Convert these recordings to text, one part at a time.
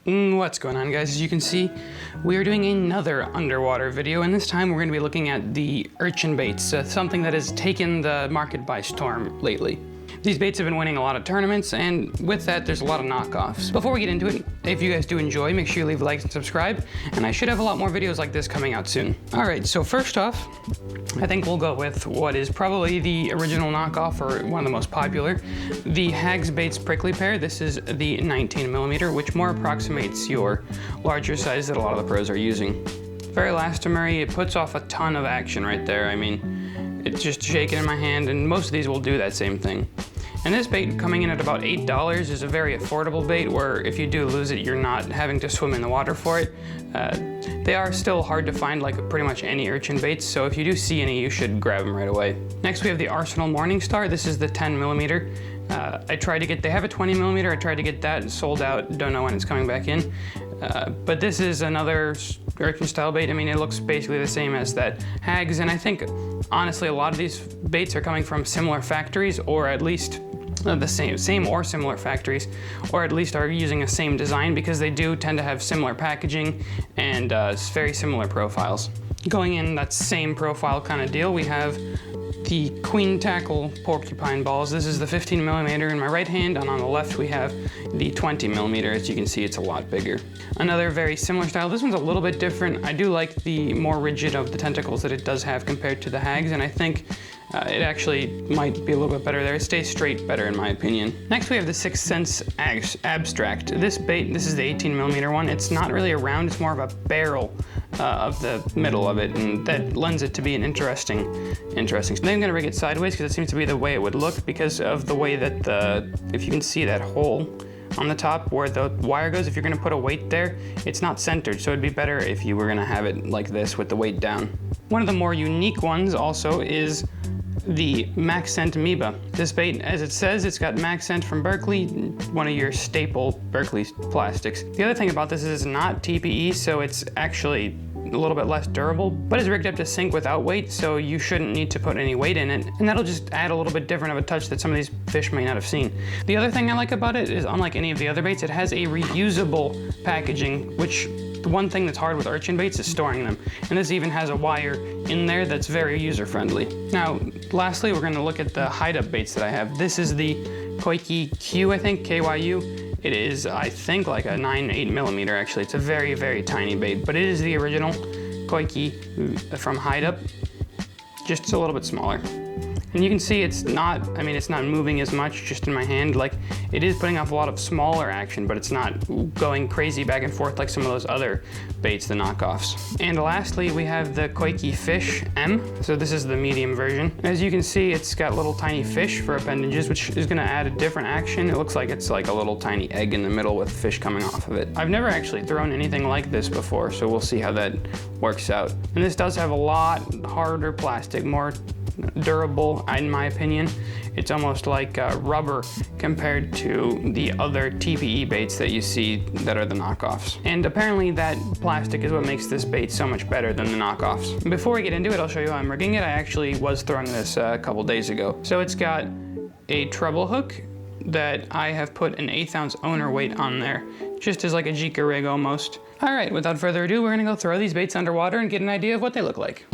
What's going on, guys? As you can see, we are doing another underwater video, and this time we're going to be looking at the Urchin baits, something that has taken the market by storm lately. These baits have been winning a lot of tournaments, and with that, there's a lot of knockoffs. Before we get into it, if you guys do enjoy, make sure you leave likes and subscribe, and I should have a lot more videos like this coming out soon. Alright, so first off, I think we'll go with what is probably the original knockoff, or one of the most popular, the Hags Baits Prickly Pear. This is the 19mm, which more approximates your larger size that a lot of the pros are using. Very elastomeric, it puts off a ton of action right there. I mean, it's just shaking in my hand, and most of these will do that same thing. And this bait coming in at about $8 is a very affordable bait where if you do lose it, you're not having to swim in the water for it. They are still hard to find like pretty much any urchin baits, so if you do see any, you should grab them right away. Next we have the Arsenal Morningstar. This is the 10mm. They have a 20mm, I tried to get that, sold out, don't know when it's coming back in. But this is another urchin style bait. I mean, it looks basically the same as that Hags, and I think honestly a lot of these baits are coming from similar factories, or at least the same or similar factories, or at least are using the same design, because they do tend to have similar packaging and very similar profiles. Going in that same profile kind of deal, we have the Queen Tackle Porcupine balls. This is the 15mm in my right hand, and on the left we have the 20mm. As you can see, it's a lot bigger. Another very similar style. This one's a little bit different. I do like the more rigid of the tentacles that it does have compared to the Hags, and I think it actually might be a little bit better there. It stays straight better in my opinion. Next we have the Sixth Sense Abstract. This bait, this is the 18mm one. It's not really a round, it's more of a barrel of the middle of it, and that lends it to be an interesting. So then I'm gonna rig it sideways because it seems to be the way it would look, because of the way that if you can see that hole on the top where the wire goes, if you're gonna put a weight there, it's not centered, so it'd be better if you were gonna have it like this with the weight down. One of the more unique ones also is the Maxcent Moeba. This bait, as it says, it's got Maxcent from Berkley, one of your staple Berkley plastics. The other thing about this is it's not TPE, so it's actually a little bit less durable, but it's rigged up to sink without weight, so you shouldn't need to put any weight in it, and that'll just add a little bit different of a touch that some of these fish may not have seen. The other thing I like about it is, unlike any of the other baits, it has a reusable packaging, which the one thing that's hard with urchin baits is storing them, and this even has a wire in there that's very user-friendly. Now, lastly, we're going to look at the Hideup baits that I have. This is the Coike Kyu, I think, KYU. It is, I think, like a 8mm actually. It's a very, very tiny bait, but it is the original Coike from Hideup, just a little bit smaller. And you can see it's not moving as much just in my hand. Like, it is putting off a lot of smaller action, but it's not going crazy back and forth like some of those other baits, the knockoffs. And lastly, we have the Coike Fish M. So this is the medium version. As you can see, it's got little tiny fish for appendages, which is gonna add a different action. It looks like it's like a little tiny egg in the middle with fish coming off of it. I've never actually thrown anything like this before, so we'll see how that works out. And this does have a lot harder plastic, more durable, in my opinion. It's almost like rubber compared to the other TPE baits that you see that are the knockoffs. And apparently that plastic is what makes this bait so much better than the knockoffs. Before we get into it, I'll show you how I'm rigging it. I actually was throwing this a couple days ago. So it's got a treble hook that I have put an 1/8 ounce owner weight on there, just as like a Jika rig almost. All right, without further ado, we're gonna go throw these baits underwater and get an idea of what they look like.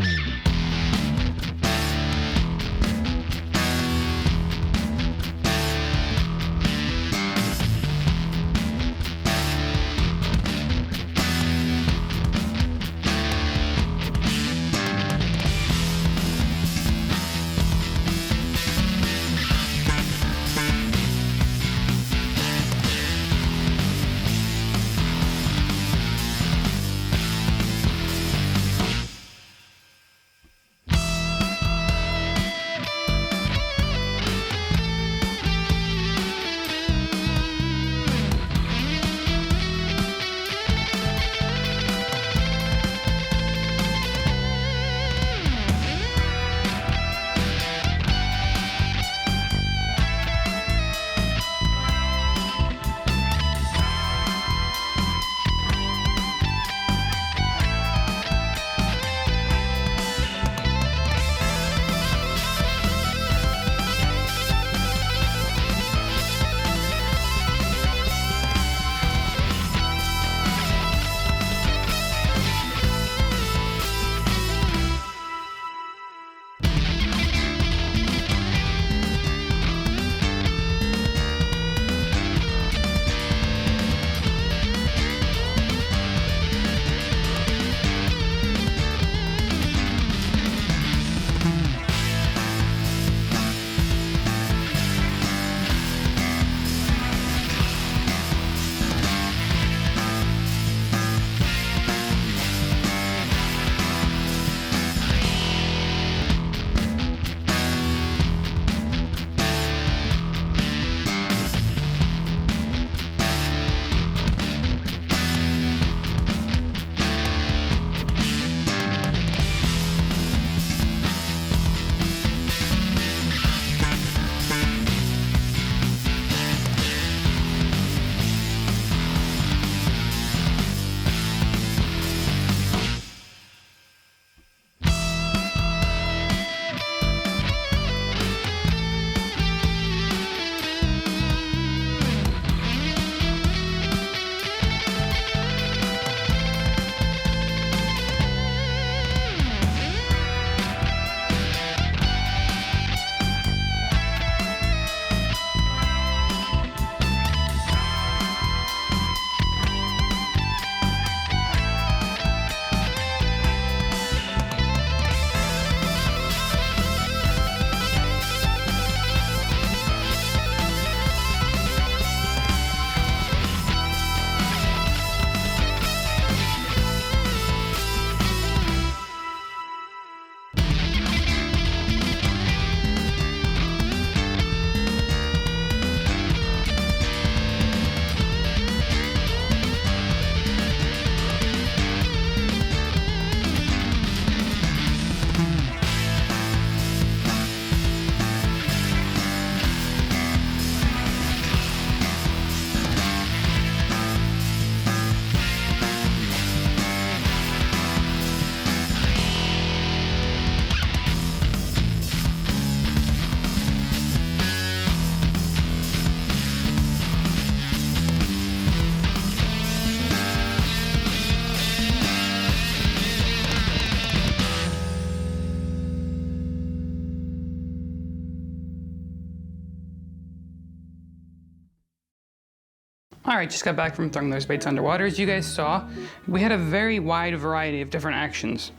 All right, just got back from throwing those baits underwater. As you guys saw, we had a very wide variety of different actions.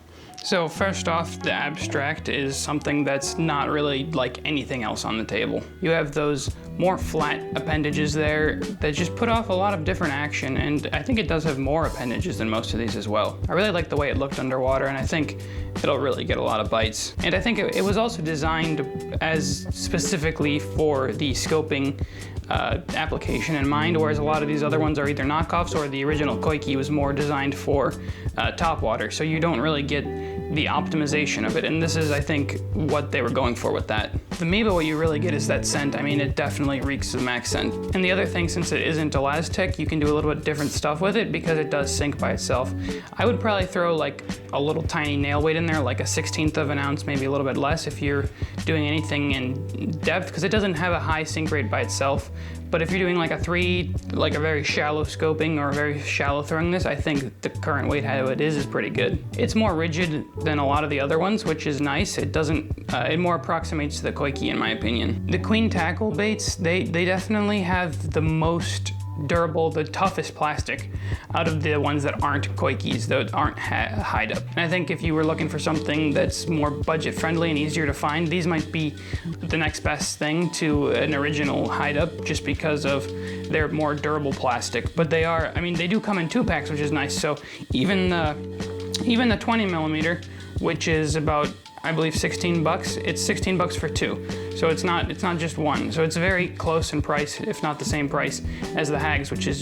So first off, the abstract is something that's not really like anything else on the table. You have those more flat appendages there that just put off a lot of different action, and I think it does have more appendages than most of these as well. I really like the way it looked underwater, and I think it'll really get a lot of bites. And I think it was also designed as specifically for the scoping application in mind, whereas a lot of these other ones are either knockoffs or the original Koike was more designed for topwater, so you don't really get the optimization of it, and this is, I think, what they were going for with that. The Moeba, what you really get is that scent. I mean, it definitely reeks of max scent. And the other thing, since it isn't elastic, you can do a little bit different stuff with it because it does sink by itself. I would probably throw like a little tiny nail weight in there, like a 1/16 of an ounce, maybe a little bit less if you're doing anything in depth, because it doesn't have a high sink rate by itself. But if you're doing like a 3, like a very shallow scoping or a very shallow throwing this, I think the current weight how it is pretty good. It's more rigid than a lot of the other ones, which is nice. It doesn't, it more approximates to the Koike in my opinion. The queen tackle baits, they definitely have the most durable, the toughest plastic out of the ones that aren't Koikes, that aren't Hideup. And I think if you were looking for something that's more budget friendly and easier to find, these might be the next best thing to an original Hideup just because of their more durable plastic. But they are, I mean, they do come in 2-packs, which is nice. So even the 20 millimeter, which is about, I believe, 16 bucks, it's 16 bucks for 2. So it's not just one. So it's very close in price, if not the same price as the Hags, which is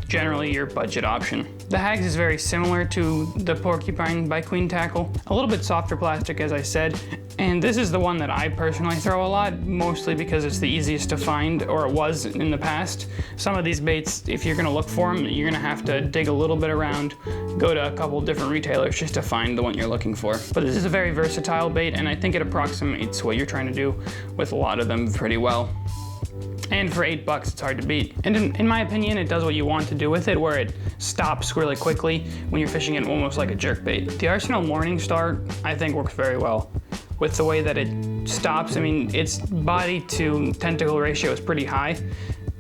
generally your budget option. The Hags is very similar to the Porcupine by Queen Tackle. A little bit softer plastic, as I said. And this is the one that I personally throw a lot, mostly because it's the easiest to find, or it was in the past. Some of these baits, if you're gonna look for them, you're gonna have to dig a little bit around, go to a couple different retailers just to find the one you're looking for. But this is a very versatile bait, and I think it approximates what you're trying to do with a lot of them pretty well. And for 8 bucks, it's hard to beat. And in my opinion, it does what you want to do with it, where it stops really quickly when you're fishing it almost like a jerkbait. The Arsenal Morningstar, I think, works very well with the way that it stops. I mean, its body to tentacle ratio is pretty high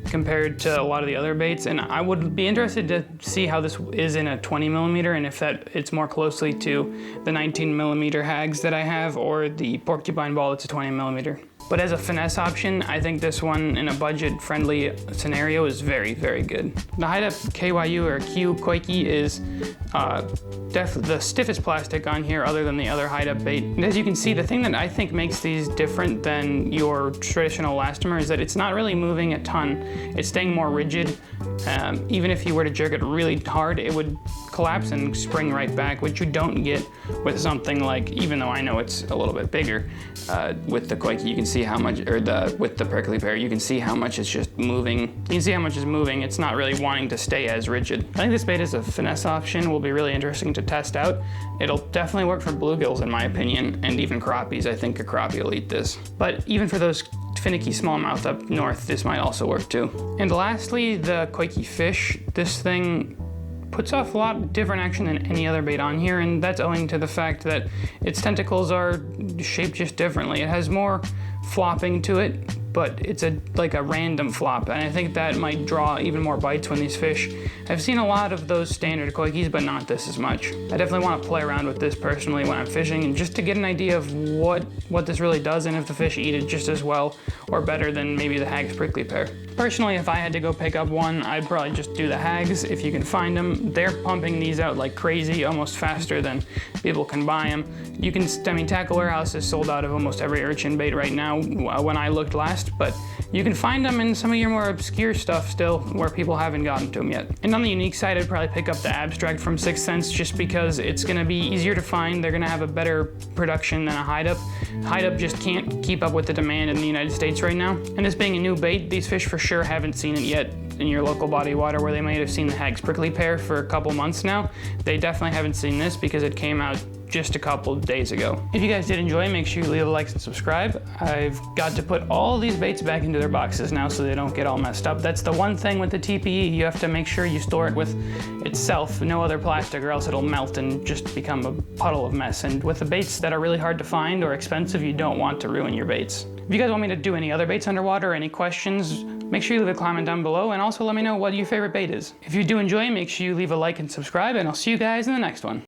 compared to a lot of the other baits, and I would be interested to see how this is in a 20 millimeter and if it's more closely to the 19 millimeter Hags that I have or the Porcupine ball that's a 20 millimeter. But as a finesse option, I think this one in a budget-friendly scenario is very, very good. The Hideup Kyu or Kyu Koike is the stiffest plastic on here other than the other Hideup bait. And as you can see, the thing that I think makes these different than your traditional elastomer is that it's not really moving a ton. It's staying more rigid. Even if you were to jerk it really hard, it would collapse and spring right back, which you don't get with something like, even though I know it's a little bit bigger, with the Koike, you can see how much, or with the Berkley Pear, you can see how much it's just moving. You can see how much it's moving. It's not really wanting to stay as rigid. I think this bait is a finesse option. Will be really interesting to test out. It'll definitely work for bluegills in my opinion, and even crappies. I think a crappie will eat this. But even for those finicky smallmouth up north, this might also work too. And lastly, the Koike fish. This thing puts off a lot different action than any other bait on here, and that's owing to the fact that its tentacles are shaped just differently. It has more flopping to it, but it's like a random flop, and I think that might draw even more bites when these fish. I've seen a lot of those standard Koikes, but not this as much. I definitely want to play around with this personally when I'm fishing, and just to get an idea of what this really does and if the fish eat it just as well or better than maybe the Hags Prickly Pear. Personally, if I had to go pick up one, I'd probably just do the Hags if you can find them. They're pumping these out like crazy, almost faster than people can buy them. You can, I mean, Tackle Warehouse is sold out of almost every Urchin bait right now when I looked last, but you can find them in some of your more obscure stuff still where people haven't gotten to them yet. And on the unique side, I'd probably pick up the Abstract from 6th Sense just because it's gonna be easier to find. They're gonna have a better production than a Hideup. Hideup just can't keep up with the demand in the United States right now. And this being a new bait, these fish for sure haven't seen it yet in your local body of water where they might have seen the Hags Prickly Pear for a couple months now. They definitely haven't seen this because it came out just a couple days ago. If you guys did enjoy, make sure you leave a like and subscribe. I've got to put all these baits back into their boxes now so they don't get all messed up. That's the one thing with the TPE, you have to make sure you store it with itself, no other plastic, or else it'll melt and just become a puddle of mess. And with the baits that are really hard to find or expensive, you don't want to ruin your baits. If you guys want me to do any other baits underwater or any questions, make sure you leave a comment down below, and also let me know what your favorite bait is. If you do enjoy, make sure you leave a like and subscribe, and I'll see you guys in the next one.